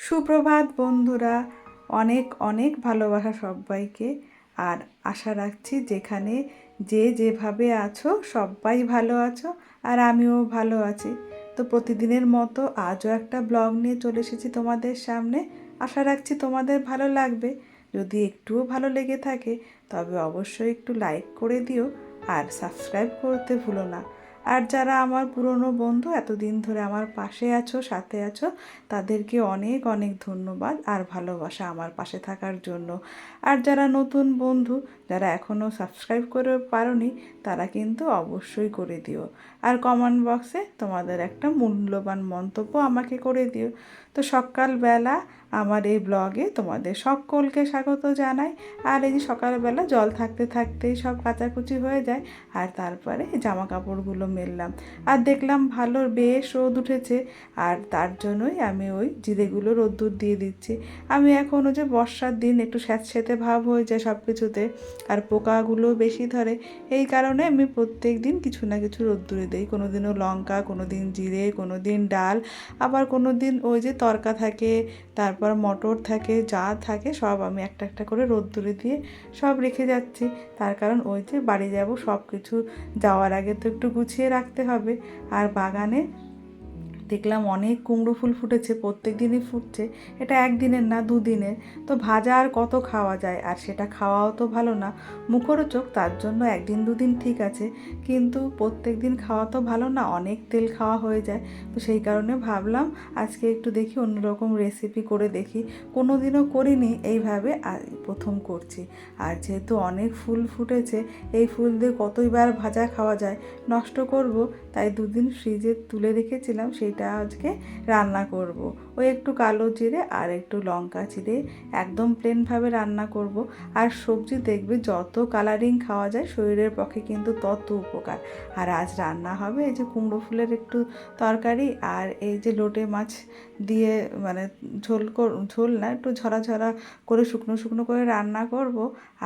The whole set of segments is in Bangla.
সুপ্রভাত বন্ধুরা, অনেক অনেক ভালোবাসা সবাইকে। আর আশা রাখছি যেখানে যে যেভাবে আছো সবাই ভালো আছো, আর আমিও ভালো আছি। তো প্রতিদিনের মতো আজও একটা ব্লগ নিয়ে চলে এসেছি তোমাদের সামনে। আশা রাখছি তোমাদের ভালো লাগবে। যদি একটুও ভালো লেগে থাকে তবে অবশ্যই একটু লাইক করে দিও আর সাবস্ক্রাইব করতে ভুলো না। আর যারা আমার পুরনো বন্ধু, এতদিন ধরে আমার পাশে আছো, সাথে আছো, তাদেরকে অনেক অনেক ধন্যবাদ আর ভালোবাসা আমার পাশে থাকার জন্য। আর যারা নতুন বন্ধু, যারা এখনও সাবস্ক্রাইব করে পারোনি, তারা কিন্তু অবশ্যই করে দিও। আর কমেন্ট বক্সে তোমাদের একটা মূল্যবান মন্তব্য আমাকে করে দিও। তো সকালবেলা আমার এই ব্লগে তোমাদের সকলকে স্বাগত জানাই। আর এই যে সকালবেলা জল থাকতে থাকতেই সব কাচাকুচি হয়ে যায়, আর তারপরে জামা কাপড়গুলো মেললাম। আর দেখলাম ভালো বেশ রোদ উঠেছে, আর তার জন্যই আমি ওই জিরেগুলো রোদ্দুর দিয়ে দিচ্ছি। আমি এখন ওই যে বর্ষার দিন একটু স্যাঁতস্যাঁতে ভাব হয়ে যায় সব কিছুতে, আর পোকাগুলো বেশি ধরে। এই কারণে আমি প্রত্যেক দিন কিছু না কিছু রোদ্দুরে দিই। কোনো দিনও লঙ্কা, কোনো দিন জিরে, কোনো দিন ডাল, আবার কোনো দিন ওই যে তরকা থাকে, তারপর মটর থাকে, যা থাকে সব আমি একটা একটা করে রোদ্দুরে দিয়ে সব রেখে যাচ্ছি। তার কারণ ওই যে বাড়ি যাব, সব কিছু যাওয়ার আগে তো একটু গুছিয়ে রাখতে হবে। আর বাগানে দেখলাম অনেক কুমড়ো ফুল ফুটেছে, প্রত্যেক দিনই ফুটছে। এটা একদিনের না, দুদিনের। তো ভাজা আর কত খাওয়া যায়, আর সেটা খাওয়াও তো ভালো না, মুখরোচক, তার জন্য একদিন দুদিন ঠিক আছে, কিন্তু প্রত্যেক দিন খাওয়া তো ভালো না, অনেক তেল খাওয়া হয়ে যায়। তো সেই কারণে ভাবলাম আজকে একটু দেখি অন্যরকম রেসিপি করে দেখি। কোনো দিনও করিনি এইভাবে, প্রথম করছি। আর যেহেতু অনেক ফুল ফুটেছে, এই ফুল দিয়ে কতইবার ভাজা খাওয়া যায়, নষ্ট করব, তাই দুদিন ফ্রিজে তুলে রেখেছিলাম, সেইটা আজকে রান্না করব। ওই একটু কালো জিরে আর একটু লঙ্কা চিরে একদম প্লেনভাবে রান্না করব। আর সবজি দেখবে যত কালারিং খাওয়া যায় শরীরের পক্ষে কিন্তু তত উপকার। আর আজ রান্না হবে এই যে কুমড়ো ফুলের একটু তরকারি, আর এই যে লোটে মাছ দিয়ে, মানে ঝোল না, একটু ঝরা ঝরা করে শুকনো শুকনো করে রান্না করব।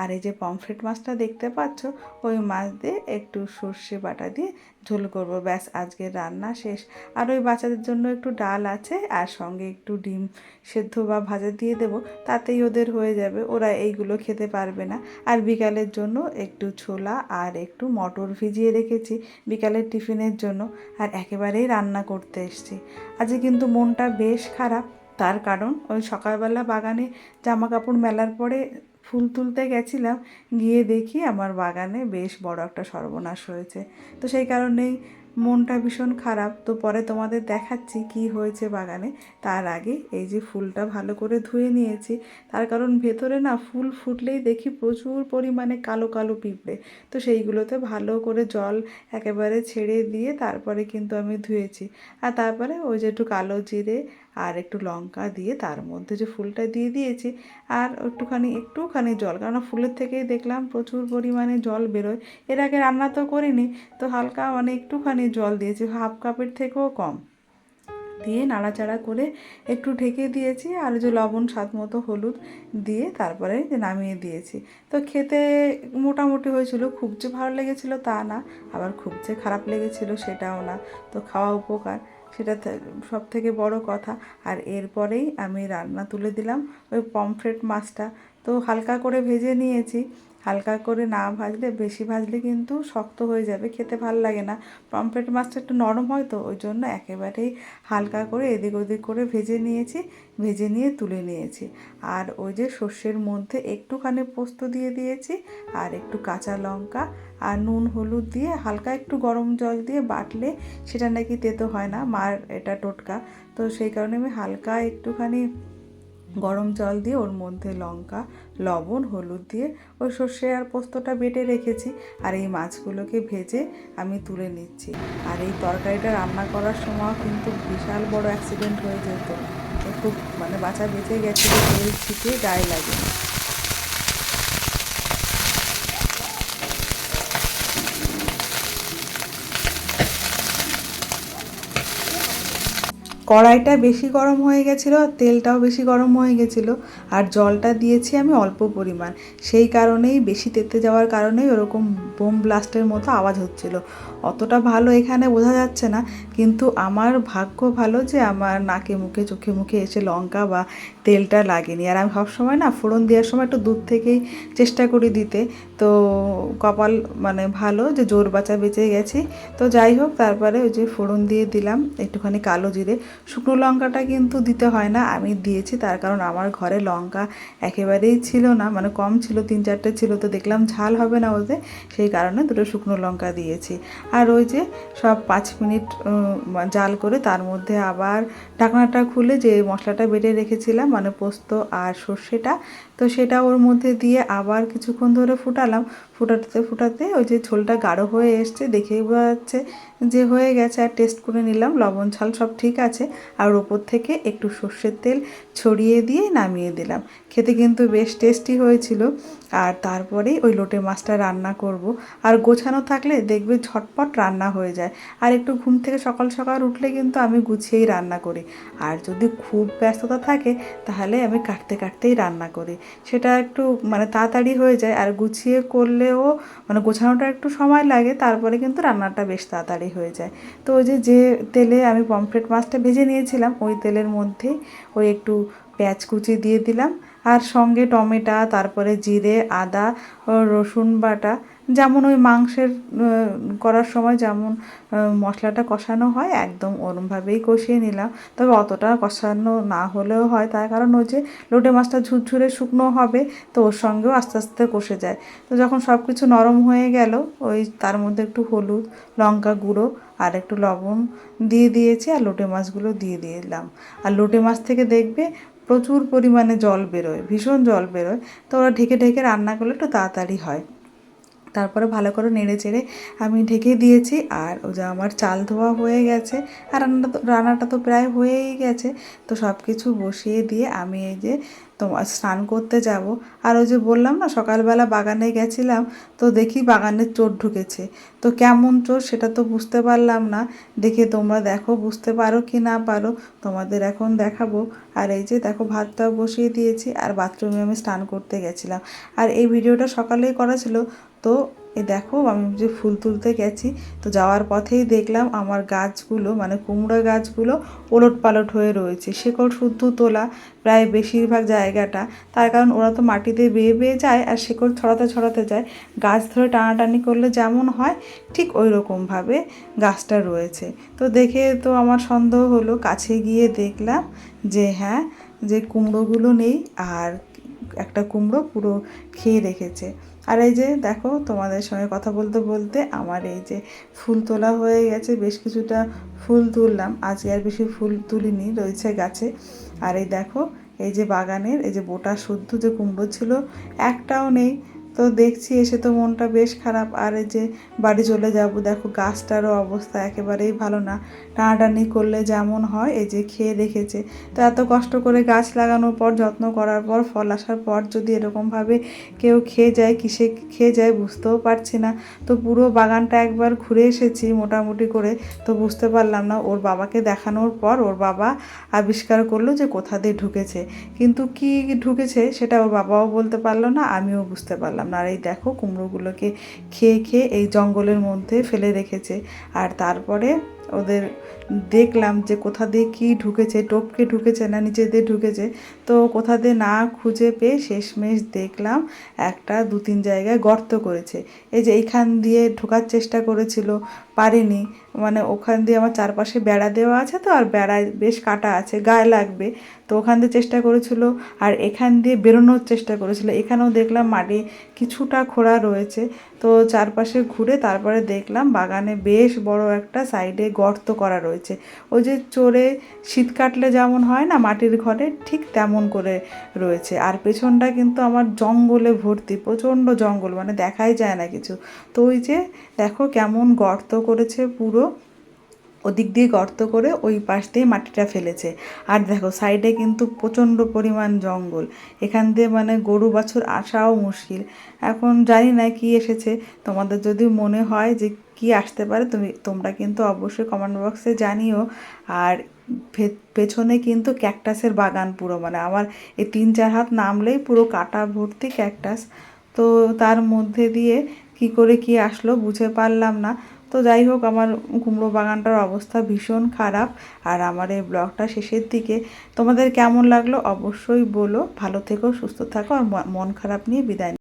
আর এই যে পমফ্রেট মাছটা দেখতে পাচ্ছ, ওই মাছ দিয়ে একটু সর্ষে বাটা দিয়ে ঝোল করব। ব্যাস, আজকের রান্না শেষ। আর ওই বাচ্চাদের জন্য একটু ডাল আছে, আর সঙ্গে একটু ডিম সেদ্ধ বা ভাজা দিয়ে দেবো, তাতেই ওদের হয়ে যাবে, ওরা এইগুলো খেতে পারবে না। আর বিকালের জন্য একটু ছোলা আর একটু মটর ভিজিয়ে রেখেছি বিকালের টিফিনের জন্য। আর একেবারেই রান্না করতে এসছি। আজকে কিন্তু মনটা বেশ খারাপ, তার কারণ ওই সকালবেলা বাগানে জামা কাপড় মেলার পরে ফুল তুলতে গেছিলাম, গিয়ে দেখি আমার বাগানে বেশ বড় একটা সর্বনাশ হয়েছে। তো সেই কারণেই মনটা ভীষণ খারাপ। তো পরে তোমাদের দেখাচ্ছি কি হয়েছে বাগানে। তার আগে এই যে ফুলটা ভালো করে ধুয়ে নিয়েছি, তার কারণ ভেতরে না ফুল ফুটলেই দেখি প্রচুর পরিমাণে কালো কালো পিঁপড়ে। তো সেইগুলোতে ভালো করে জল একেবারে ছেড়ে দিয়ে তারপরে কিন্তু আমি ধুয়েছি। আর তারপরে ওই যে একটু কালো জিরে আর একটু লঙ্কা দিয়ে তার মধ্যে যে ফুলটা দিয়ে দিয়েছি, আর একটুখানি জল, কারণ ফুলের থেকেই দেখলাম প্রচুর পরিমাণে জল বেরোয়। এর আগে রান্না তো করিনি, তো হালকা মানে একটুখানি জল দিয়েছি, হাফ কাপের থেকেও কম দিয়ে নাড়াচাড়া করে একটু ঢেকে দিয়েছি। আর যে লবণ, স্বাদ মতো হলুদ দিয়ে তারপরে নামিয়ে দিয়েছি। তো খেতে মোটামুটি হয়েছিল, খুব যে ভালো লেগেছিল তা না, আবার খুব যে খারাপ লেগেছিল সেটাও না। তো খাওয়া উপকার, সেটা সব থেকে বড় কথা। আর এরপরেই আমি রান্না তুলে দিলাম ওই পমফ্রেট মাছটা। তো হালকা করে ভেজে নিয়েছি, হালকা করে না ভাজলে, বেশি ভাজলে কিন্তু শক্ত হয়ে যাবে, খেতে ভালো লাগে না। পমফ্রেট মাছটা একটু নরম হয়, তো ওই জন্য একেবারেই হালকা করে এদিক ওদিক করে ভেজে নিয়েছি, ভেজে নিয়ে তুলে নিয়েছি। আর ওই যে সর্ষের মধ্যে একটুখানি পোস্ত দিয়ে দিয়েছি, আর একটু কাঁচা লঙ্কা আর নুন হলুদ দিয়ে হালকা একটু গরম জল দিয়ে বাটলে সেটা নাকি তেতো হয় না, মার এটা টোটকা। তো সেই কারণে আমি হালকা একটুখানি গরম জল দিয়ে ওর মধ্যে লঙ্কা, লবণ, হলুদ দিয়ে ওই সর্ষে আর পোস্তটা বেটে রেখেছি। আর এই মাছগুলোকে ভেজে আমি তুলে নিচ্ছি। আর এই তরকারিটা রান্না করার সময় কিন্তু বিশাল বড় অ্যাক্সিডেন্ট হয়ে যেত, খুব বাঁচা বেঁচে গেছিলো, তেল ছিটে গায়ে লাগে। কড়াইটা বেশি গরম হয়ে গেছিলো, তেলটাও বেশি গরম হয়ে গেছিলো, আর জলটা দিয়েছি আমি অল্প পরিমাণ। সেই কারণেই বেশি তেতে যাওয়ার কারণেই ওরকম বোম ব্লাস্টের মতো আওয়াজ হচ্ছিলো। অতটা ভালো এখানে বোঝা যাচ্ছে না, কিন্তু আমার ভাগ্য ভালো যে আমার নাকে মুখে চোখে মুখে এসে লঙ্কা বা তেলটা লাগেনি। আর আমি সবসময় না ফোড়ন দেওয়ার সময় একটু দূর থেকেই চেষ্টা করি দিতে, তো কপাল ভালো যে জোর বাঁচা বেঁচে গেছি। তো যাই হোক, তারপরে ওই যে ফোড়ন দিয়ে দিলাম একটুখানি কালো জিরে। শুকনো লঙ্কাটা কিন্তু দিতে হয় না, আমি দিয়েছি তার কারণ আমার ঘরে লঙ্কা একেবারেই ছিল না, কম ছিল, 3-4টে ছিল, তো দেখলাম ঝাল হবে না ওতে, সেই কারণে 2টো শুকনো লঙ্কা দিয়েছি। আর ওই যে সব 5 মিনিট জাল করে তার মধ্যে আবার ঢাকনাটা খুলে যে মশলাটা বেটে রেখেছিলাম পোস্ত আর সর্ষেটা, তো সেটা ওর মধ্যে দিয়ে আবার কিছুক্ষণ ধরে ফুটালাম। ফুটাতে ফুটাতে ওই যে ঝোলটা গাঢ় হয়ে এসছে, দেখেই বোঝা যাচ্ছে যে হয়ে গেছে। আর টেস্ট করে নিলাম, লবণ ঝাল সব ঠিক আছে। আর ওপর থেকে একটু সর্ষের তেল ছড়িয়ে দিয়ে নামিয়ে দিলাম। খেতে কিন্তু বেশ টেস্টি হয়েছিল। আর তারপরেই ওই লোটে মাছটা রান্না করব। আর গোছানো থাকলে দেখবে ঝটপট রান্না হয়ে যায়। আর একটু ঘুম থেকে সকাল সকাল উঠলে কিন্তু আমি গুছিয়েই রান্না করি। আর যদি খুব ব্যস্ততা থাকে তাহলে আমি কাটতে কাটতেই রান্না করি, সেটা একটু তাড়াতাড়ি হয়ে যায়। আর গুছিয়ে করলেও গোছানোটা একটু সময় লাগে, তারপরে কিন্তু রান্নাটা বেশ তাড়াতাড়ি হয়ে যায়। তো ওই যে তেলে আমি পমফ্রেট মাছটা ভেজে নিয়েছিলাম, ওই তেলের মধ্যেই ওই একটু পেঁয়াজ কুচি দিয়ে দিলাম, আর সঙ্গে টমেটো, তারপরে জিরে, আদা, রসুন বাটা, যেমন ওই মাংসের করার সময় যেমন মশলাটা কষানো হয় একদম ওরমভাবেই কষিয়ে নিলাম। তবে অতটা কষানো না হলেও হয়, তার কারণ ওই যে লোটে মাছটা ঝুরঝুরে শুকনো হবে, তো ওর সঙ্গেও আস্তে আস্তে কষে যায়। তো যখন সব কিছু নরম হয়ে গেল, ওই তার মধ্যে একটু হলুদ, লঙ্কা গুঁড়ো আর একটু লবণ দিয়ে দিয়েছি, আর লোটে মাছগুলো দিয়ে দিলাম। আর লোটে মাছ থেকে দেখবে প্রচুর পরিমাণে জল বেরোয়, ভীষণ জল বেরোয়, তো ওরা ঢেকে ঢেকে রান্না করলে একটু তাড়াতাড়ি হয়। তারপরে ভালো করে নেড়ে চেড়ে আমি ঢেকে দিয়েছি। আর ও যে আমার চাল ধোয়া হয়ে গেছে, আর রান্নাটা তো প্রায় হয়েই গেছে। তো সব কিছু বসিয়ে দিয়ে আমি এই যে তোমার স্নান করতে যাব। আর ওই যে বললাম না সকালবেলা বাগানে গেছিলাম, তো দেখি বাগানে চোর ঢুকেছে। তো কেমন চোর সেটা তো বুঝতে পারলাম না, দেখে তোমরা দেখো বুঝতে পারো কি না পারো, তোমাদের এখন দেখাবো। আর এই যে দেখো ভাতটাও বসিয়ে দিয়েছি, আর বাথরুমে আমি স্নান করতে গেছিলাম। আর এই ভিডিওটা সকালেই করা ছিল। তো এই দেখো আমি যে ফুল তুলতে গেছি, তো যাওয়ার পথেই দেখলাম আমার গাছগুলো কুমড়ো গাছগুলো ওলটপালট হয়ে রয়েছে, শেকড় শুদ্ধ তোলা প্রায় বেশিরভাগ জায়গাটা। তার কারণ ওরা তো মাটিতে বেয়ে বেয়ে যায় আর শেকড় ছড়াতে ছড়াতে যায়, গাছ ধরে টানাটানি করলে যেমন হয় ঠিক ওই রকমভাবে গাছটা রয়েছে। তো দেখে তো আমার সন্দেহ হলো, কাছে গিয়ে দেখলাম যে হ্যাঁ, যে কুমড়োগুলো নেই, আর একটা কুমড়ো পুরো খেয়ে রেখেছে। আর এই যে দেখো তোমাদের সঙ্গে কথা বলতে বলতে আমার এই যে ফুল তোলা হয়ে গেছে, বেশ কিছুটা ফুল তুললাম, আজকে আর বেশি ফুল তুলিনি, রয়েছে গাছে। আর এই দেখো এই যে বাগানের এই যে বোটা শুদ্ধ যে কুমড়ো ছিল একটাও নেই। তো দেখছি এসে তো মনটা বেশ খারাপ। আর এই যে বাড়ি চলে যাব, দেখো গাছটারও অবস্থা একেবারেই ভালো না, টানাটানি করলে যেমন হয় এই যে খেয়ে রেখেছে। তো এত কষ্ট করে গাছ লাগানোর পর, যত্ন করার পর, ফল আসার পর যদি এরকমভাবে কেউ খেয়ে যায়, কিসে খেয়ে যায় বুঝতেও পারছি না। তো পুরো বাগানটা একবার ঘুরে এসেছি মোটামুটি করে, তো বুঝতে পারলাম না। ওর বাবাকে দেখানোর পর ওর বাবা আবিষ্কার করলো যে কোথা দিয়ে ঢুকেছে, কিন্তু কি ঢুকেছে সেটা ওর বাবাও বলতে পারলো না, আমিও বুঝতে পারলাম না। আর এই দেখো কুমড়োগুলোকে খেয়ে খেয়ে এই জঙ্গলের মধ্যে ফেলে রেখেছে। আর তারপরে ওদের দেখলাম যে কোথা দিয়ে কী ঢুকেছে, টপকে ঢুকেছে না নিচে দিয়ে ঢুকেছে, তো কোথা দিয়ে না খুঁজে পেয়ে শেষমেশ দেখলাম একটা 2-3 জায়গায় গর্ত করেছে। এই যে এইখান দিয়ে ঢোকার চেষ্টা করেছিল, পারেনি, ওখান দিয়ে আমার চারপাশে বেড়া দেওয়া আছে, তো আর বেড়ায় বেশ কাটা আছে, গায়ে লাগবে, তো ওখান দিয়ে চেষ্টা করেছিল। আর এখান দিয়ে বেরোনোর চেষ্টা করেছিল, এখানেও দেখলাম মাটি কিছুটা খোঁড়া রয়েছে। তো চারপাশে ঘুরে তারপরে দেখলাম বাগানে বেশ বড় একটা সাইডে গর্ত করা রয়েছে। রয়েছে, ওই যে চড়ে শীত কাটলে যেমন হয় না মাটির ঘরে, ঠিক তেমন করে রয়েছে। আর পেছনটা কিন্তু আমার জঙ্গলে ভর্তি, প্রচণ্ড জঙ্গল, মানে দেখাই যায় না কিছু। তো ওই যে দেখো কেমন গর্ত করেছে, পুরো ওদিক দিয়ে গর্ত করে ওই পাশ দিয়ে মাটিটা ফেলেছে। আর দেখো সাইডে কিন্তু প্রচণ্ড পরিমাণ জঙ্গল, এখান দিয়ে মানে গরু বাছুর আসাও মুশকিল। এখন জানি না কি এসেছে, তোমাদের যদি মনে হয় যে কি আসতে পারে তোমরা কিন্তু অবশ্যই কমেন্ট বক্সে জানিও। আর পেছনে কিন্তু ক্যাকটাসের বাগান পুরো, মানে আমার এই 3-4 হাত নামলেই পুরো কাটা ভর্তি ক্যাকটাস। তো তার মধ্যে দিয়ে কি করে কি আসলো বুঝে পারলাম না। তো যাই হোক, আমার কুমড়ো বাগানটার অবস্থা ভীষণ খারাপ। আর আমার এই ব্লগটা শেষের দিকে, তোমাদের কেমন লাগলো অবশ্যই বলো। ভালো থেকো, সুস্থ থাকো, আর মন খারাপ নিয়ে বিদায়।